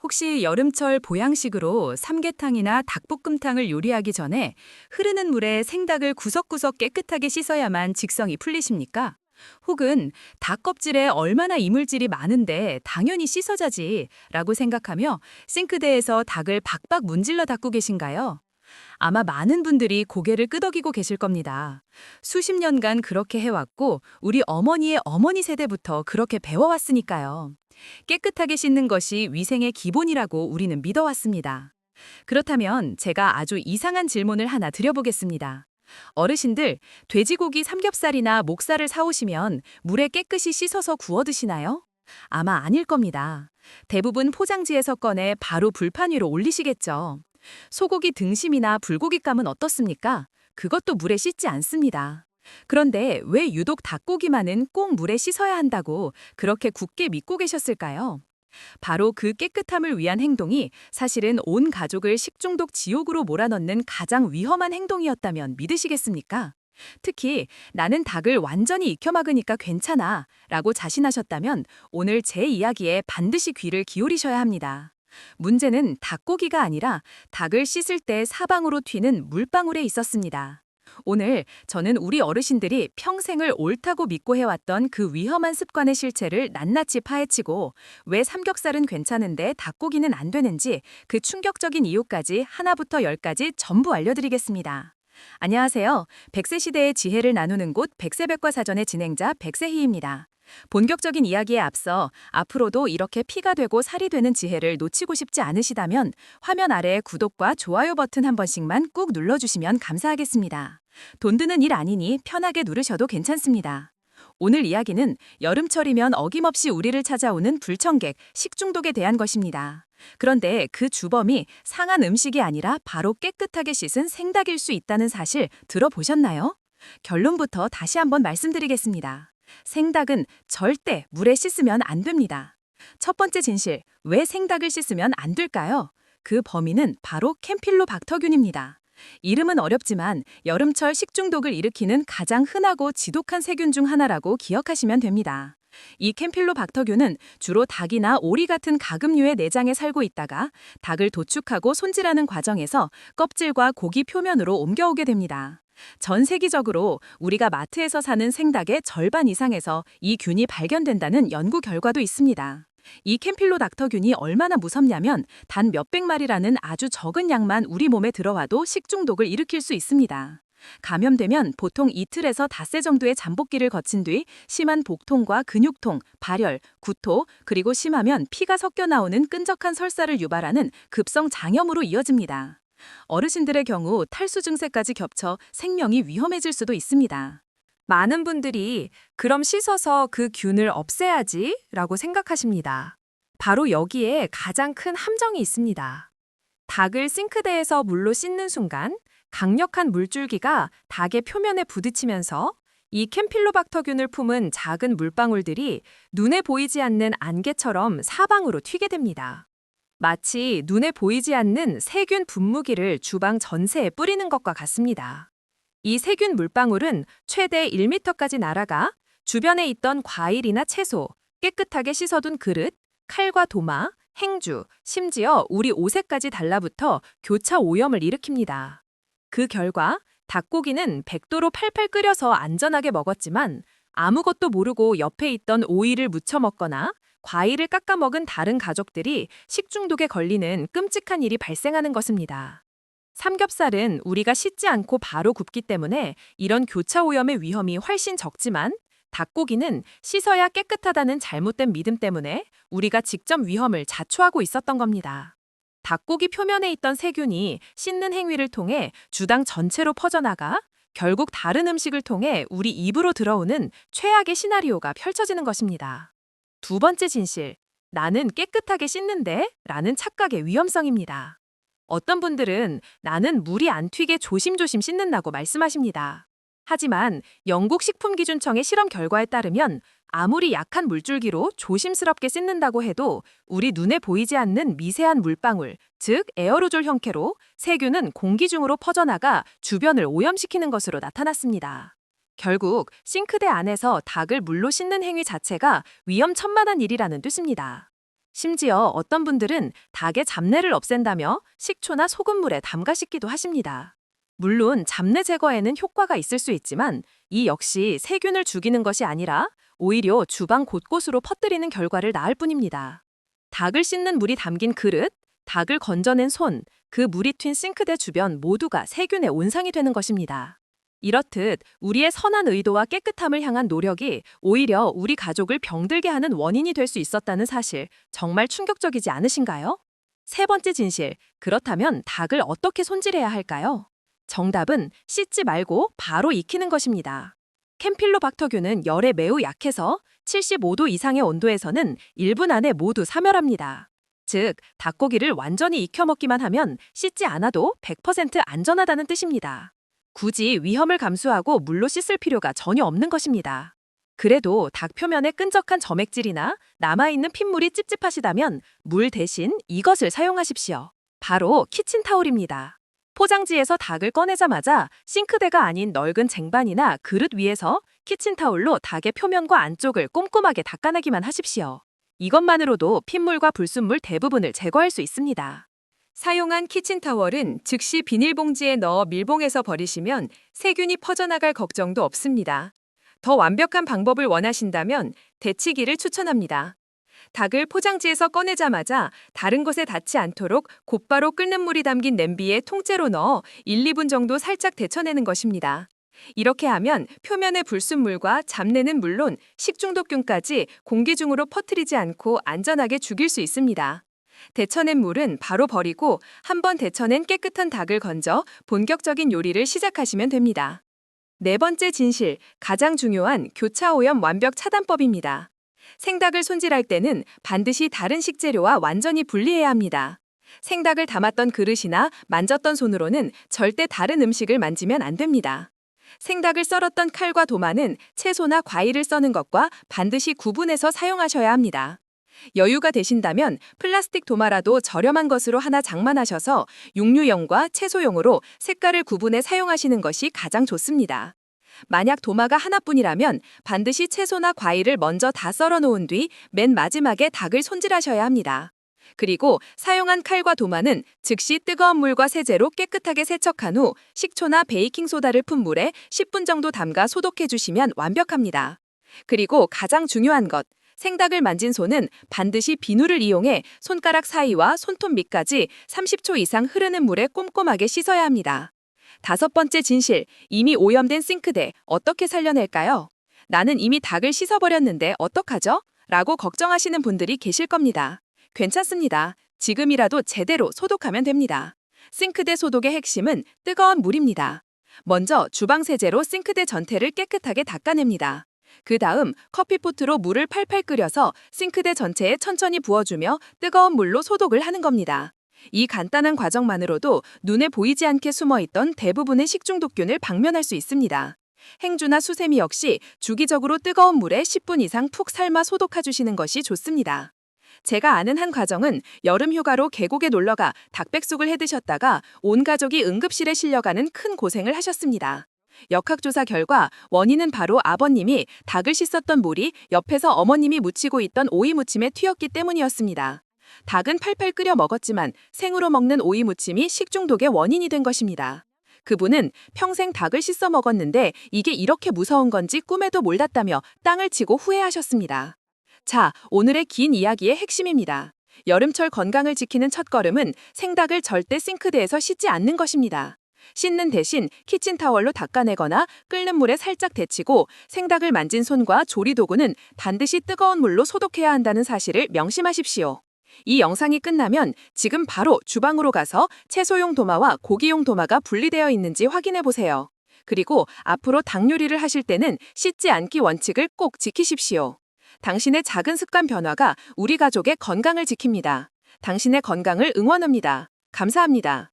혹시 여름철 보양식으로 삼계탕이나 닭볶음탕을 요리하기 전에 흐르는 물에 생닭을 구석구석 깨끗하게 씻어야만 직성이 풀리십니까? 혹은 닭 껍질에 얼마나 이물질이 많은데 당연히 씻어자지 라고 생각하며 싱크대에서 닭을 박박 문질러 닦고 계신가요? 아마 많은 분들이 고개를 끄덕이고 계실 겁니다. 수십 년간 그렇게 해왔고 우리 어머니의 어머니 세대부터 그렇게 배워왔으니까요. 깨끗하게 씻는 것이 위생의 기본이라고 우리는 믿어왔습니다. 그렇다면 제가 아주 이상한 질문을 하나 드려보겠습니다. 어르신들, 돼지고기 삼겹살이나 목살을 사오시면 물에 깨끗이 씻어서 구워 드시나요? 아마 아닐 겁니다. 대부분 포장지에서 꺼내 바로 불판 위로 올리시겠죠. 소고기 등심이나 불고기감은 어떻습니까? 그것도 물에 씻지 않습니다. 그런데 왜 유독 닭고기만은 꼭 물에 씻어야 한다고 그렇게 굳게 믿고 계셨을까요? 바로 그 깨끗함을 위한 행동이 사실은 온 가족을 식중독 지옥으로 몰아넣는 가장 위험한 행동이었다면 믿으시겠습니까? 특히 나는 닭을 완전히 익혀 막으니까 괜찮아 라고 자신하셨다면 오늘 제 이야기에 반드시 귀를 기울이셔야 합니다. 문제는 닭고기가 아니라 닭을 씻을 때 사방으로 튀는 물방울에 있었습니다. 오늘 저는 우리 어르신들이 평생을 옳다고 믿고 해왔던 그 위험한 습관의 실체를 낱낱이 파헤치고 왜 삼겹살은 괜찮은데 닭고기는 안 되는지 그 충격적인 이유까지 하나부터 열까지 전부 알려드리겠습니다. 안녕하세요. 백세 시대의 지혜를 나누는 곳 백세백과사전의 진행자 백세희입니다. 본격적인 이야기에 앞서 앞으로도 이렇게 피가 되고 살이 되는 지혜를 놓치고 싶지 않으시다면 화면 아래에 구독과 좋아요 버튼 한 번씩만 꾹 눌러주시면 감사하겠습니다. 돈 드는 일 아니니 편하게 누르셔도 괜찮습니다. 오늘 이야기는 여름철이면 어김없이 우리를 찾아오는 불청객, 식중독에 대한 것입니다. 그런데 그 주범이 상한 음식이 아니라 바로 깨끗하게 씻은 생닭일 수 있다는 사실 들어보셨나요? 결론부터 다시 한번 말씀드리겠습니다. 생닭은 절대 물에 씻으면 안 됩니다. 첫 번째 진실, 왜 생닭을 씻으면 안 될까요? 그 범인은 바로 캠필로박터균입니다. 이름은 어렵지만 여름철 식중독을 일으키는 가장 흔하고 지독한 세균 중 하나라고 기억하시면 됩니다. 이 캠필로박터균은 주로 닭이나 오리 같은 가금류의 내장에 살고 있다가 닭을 도축하고 손질하는 과정에서 껍질과 고기 표면으로 옮겨오게 됩니다. 전 세계적으로 우리가 마트에서 사는 생닭의 절반 이상에서 이 균이 발견된다는 연구 결과도 있습니다. 이 캠필로닥터균이 얼마나 무섭냐면 단 몇백 마리라는 아주 적은 양만 우리 몸에 들어와도 식중독을 일으킬 수 있습니다. 감염되면 보통 이틀에서 닷새 정도의 잠복기를 거친 뒤 심한 복통과 근육통, 발열, 구토, 그리고 심하면 피가 섞여 나오는 끈적한 설사를 유발하는 급성 장염으로 이어집니다. 어르신들의 경우 탈수 증세까지 겹쳐 생명이 위험해질 수도 있습니다. 많은 분들이 그럼 씻어서 그 균을 없애야지 라고 생각하십니다. 바로 여기에 가장 큰 함정이 있습니다. 닭을 싱크대에서 물로 씻는 순간 강력한 물줄기가 닭의 표면에 부딪히면서 이 캠필로박터균을 품은 작은 물방울들이 눈에 보이지 않는 안개처럼 사방으로 튀게 됩니다. 마치 눈에 보이지 않는 세균 분무기를 주방 전체에 뿌리는 것과 같습니다. 이 세균 물방울은 최대 1m까지 날아가 주변에 있던 과일이나 채소, 깨끗하게 씻어둔 그릇, 칼과 도마, 행주, 심지어 우리 옷에까지 달라붙어 교차 오염을 일으킵니다. 그 결과 닭고기는 100도로 팔팔 끓여서 안전하게 먹었지만 아무것도 모르고 옆에 있던 오이를 무쳐 먹거나 과일을 깎아 먹은 다른 가족들이 식중독에 걸리는 끔찍한 일이 발생하는 것입니다. 삼겹살은 우리가 씻지 않고 바로 굽기 때문에 이런 교차 오염의 위험이 훨씬 적지만 닭고기는 씻어야 깨끗하다는 잘못된 믿음 때문에 우리가 직접 위험을 자초하고 있었던 겁니다. 닭고기 표면에 있던 세균이 씻는 행위를 통해 주당 전체로 퍼져나가 결국 다른 음식을 통해 우리 입으로 들어오는 최악의 시나리오가 펼쳐지는 것입니다. 두 번째 진실, 나는 깨끗하게 씻는데 라는 착각의 위험성입니다. 어떤 분들은 나는 물이 안 튀게 조심조심 씻는다고 말씀하십니다. 하지만 영국 식품기준청의 실험 결과에 따르면 아무리 약한 물줄기로 조심스럽게 씻는다고 해도 우리 눈에 보이지 않는 미세한 물방울, 즉 에어로졸 형태로 세균은 공기 중으로 퍼져나가 주변을 오염시키는 것으로 나타났습니다. 결국 싱크대 안에서 닭을 물로 씻는 행위 자체가 위험천만한 일이라는 뜻입니다. 심지어 어떤 분들은 닭의 잡내를 없앤다며 식초나 소금물에 담가 씻기도 하십니다. 물론 잡내 제거에는 효과가 있을 수 있지만 이 역시 세균을 죽이는 것이 아니라 오히려 주방 곳곳으로 퍼뜨리는 결과를 낳을 뿐입니다. 닭을 씻는 물이 담긴 그릇, 닭을 건져낸 손, 그 물이 튄 싱크대 주변 모두가 세균의 온상이 되는 것입니다. 이렇듯 우리의 선한 의도와 깨끗함을 향한 노력이 오히려 우리 가족을 병들게 하는 원인이 될 수 있었다는 사실, 정말 충격적이지 않으신가요? 세 번째 진실, 그렇다면 닭을 어떻게 손질해야 할까요? 정답은 씻지 말고 바로 익히는 것입니다. 캠필로박터균은 열에 매우 약해서 75도 이상의 온도에서는 1분 안에 모두 사멸합니다. 즉, 닭고기를 완전히 익혀 먹기만 하면 씻지 않아도 100% 안전하다는 뜻입니다. 굳이 위험을 감수하고 물로 씻을 필요가 전혀 없는 것입니다. 그래도 닭 표면에 끈적한 점액질이나 남아있는 핏물이 찝찝하시다면 물 대신 이것을 사용하십시오. 바로 키친타올입니다. 포장지에서 닭을 꺼내자마자 싱크대가 아닌 넓은 쟁반이나 그릇 위에서 키친타올로 닭의 표면과 안쪽을 꼼꼼하게 닦아내기만 하십시오. 이것만으로도 핏물과 불순물 대부분을 제거할 수 있습니다. 사용한 키친타월은 즉시 비닐봉지에 넣어 밀봉해서 버리시면 세균이 퍼져나갈 걱정도 없습니다. 더 완벽한 방법을 원하신다면 데치기를 추천합니다. 닭을 포장지에서 꺼내자마자 다른 곳에 닿지 않도록 곧바로 끓는 물이 담긴 냄비에 통째로 넣어 1, 2분 정도 살짝 데쳐내는 것입니다. 이렇게 하면 표면의 불순물과 잡내는 물론 식중독균까지 공기 중으로 퍼뜨리지 않고 안전하게 죽일 수 있습니다. 데쳐낸 물은 바로 버리고 한번 데쳐낸 깨끗한 닭을 건져 본격적인 요리를 시작하시면 됩니다. 네 번째 진실, 가장 중요한 교차오염 완벽 차단법입니다. 생닭을 손질할 때는 반드시 다른 식재료와 완전히 분리해야 합니다. 생닭을 담았던 그릇이나 만졌던 손으로는 절대 다른 음식을 만지면 안 됩니다. 생닭을 썰었던 칼과 도마는 채소나 과일을 써는 것과 반드시 구분해서 사용하셔야 합니다. 여유가 되신다면 플라스틱 도마라도 저렴한 것으로 하나 장만하셔서 육류용과 채소용으로 색깔을 구분해 사용하시는 것이 가장 좋습니다. 만약 도마가 하나뿐이라면 반드시 채소나 과일을 먼저 다 썰어 놓은 뒤 맨 마지막에 닭을 손질하셔야 합니다. 그리고 사용한 칼과 도마는 즉시 뜨거운 물과 세제로 깨끗하게 세척한 후 식초나 베이킹소다를 푼 물에 10분 정도 담가 소독해 주시면 완벽합니다. 그리고 가장 중요한 것, 생닭을 만진 손은 반드시 비누를 이용해 손가락 사이와 손톱 밑까지 30초 이상 흐르는 물에 꼼꼼하게 씻어야 합니다. 다섯 번째 진실, 이미 오염된 싱크대 어떻게 살려낼까요? 나는 이미 닭을 씻어버렸는데 어떡하죠? 라고 걱정하시는 분들이 계실 겁니다. 괜찮습니다. 지금이라도 제대로 소독하면 됩니다. 싱크대 소독의 핵심은 뜨거운 물입니다. 먼저 주방 세제로 싱크대 전체를 깨끗하게 닦아냅니다. 그 다음 커피포트로 물을 팔팔 끓여서 싱크대 전체에 천천히 부어주며 뜨거운 물로 소독을 하는 겁니다. 이 간단한 과정만으로도 눈에 보이지 않게 숨어있던 대부분의 식중독균을 박멸할 수 있습니다. 행주나 수세미 역시 주기적으로 뜨거운 물에 10분 이상 푹 삶아 소독해주시는 것이 좋습니다. 제가 아는 한 가정은 여름 휴가로 계곡에 놀러가 닭백숙을 해드셨다가 온 가족이 응급실에 실려가는 큰 고생을 하셨습니다. 역학조사 결과 원인은 바로 아버님이 닭을 씻었던 물이 옆에서 어머님이 무치고 있던 오이 무침에 튀었기 때문이었습니다. 닭은 팔팔 끓여 먹었지만 생으로 먹는 오이 무침이 식중독의 원인이 된 것입니다. 그분은 평생 닭을 씻어 먹었는데 이게 이렇게 무서운 건지 꿈에도 몰랐다며 땅을 치고 후회하셨습니다. 자, 오늘의 긴 이야기의 핵심입니다. 여름철 건강을 지키는 첫걸음은 생닭을 절대 싱크대에서 씻지 않는 것입니다. 씻는 대신 키친타월로 닦아내거나 끓는 물에 살짝 데치고 생닭을 만진 손과 조리도구는 반드시 뜨거운 물로 소독해야 한다는 사실을 명심하십시오. 이 영상이 끝나면 지금 바로 주방으로 가서 채소용 도마와 고기용 도마가 분리되어 있는지 확인해 보세요. 그리고 앞으로 닭 요리를 하실 때는 씻지 않기 원칙을 꼭 지키십시오. 당신의 작은 습관 변화가 우리 가족의 건강을 지킵니다. 당신의 건강을 응원합니다. 감사합니다.